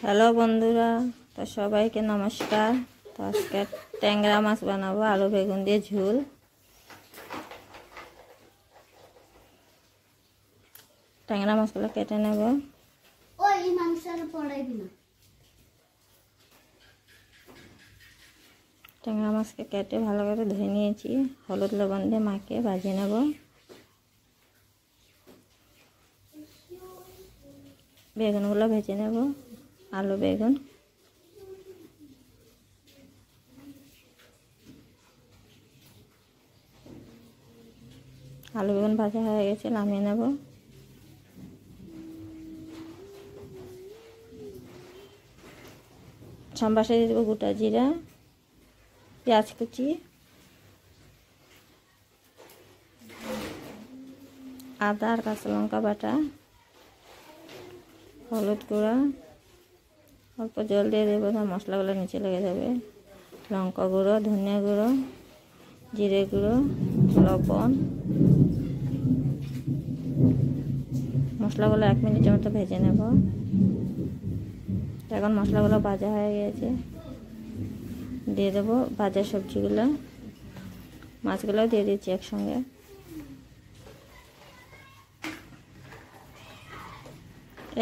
Hello বন্ধুরা, তো সবাইকে নমস্কার। তো আজকে ট্যাংরা মাছ বানাবো আলু বেগুন দিয়ে ঝোল। ট্যাংরা মাছগুলো কেটে নেব। ট্যাংরা মাছকে কেটে ভালো করে ধুয়ে নিয়েছি, হলুদ লবণ দিয়ে মাখিয়ে ভাজিয়ে নেব। বেগুনগুলো ভেজে নেব, আলু বেগুন। আলু বেগুন ভাজা হয়ে গেছে, নামিয়ে নেব। সম্বাসে দিয়ে দেবো গোটা জিরা, পেঁয়াজ কুচি, আদা আর কাঁচা লঙ্কা বাটা, হলুদ গুঁড়া, অল্প জল দিয়ে দেবো, মশলাগুলো নিচে লেগে যাবে। লঙ্কা গুঁড়ো, ধনিয়া গুঁড়ো, জিরে গুঁড়ো, লবণ। মশলাগুলো 1 মিনিটের মতো ভেজে নেব। এখন মশলাগুলো ভাজা হয়ে গেছে, দিয়ে দেবো ভাজা সবজিগুলো। মাছগুলো দিয়ে দিচ্ছি একসঙ্গে।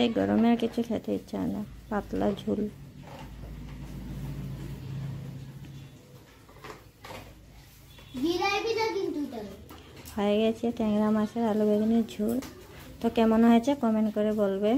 এই গরমে আর কিছু খেতে ইচ্ছা হয় না, পাতলা ঝোল। হয়ে গেছে ট্যাংরা মাছের আলু বেগুনের ঝোল। তো কেমন হয়েছে কমেন্ট করে বলবে।